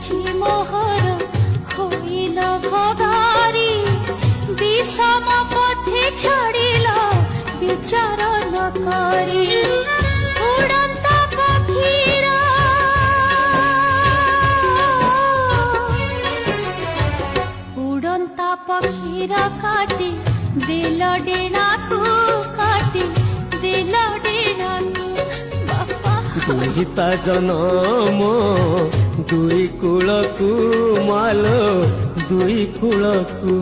बुझी मोहर होइल भगारी विषम पथे छाड़िल विचार न करी उड़ंता पक्षीरा उड़ंता पक्षीरा काटी दिल डेना तू काटी दिल डेना तू बापा दुहिता जनम दुई कूलकू मालो दुई कूलकू।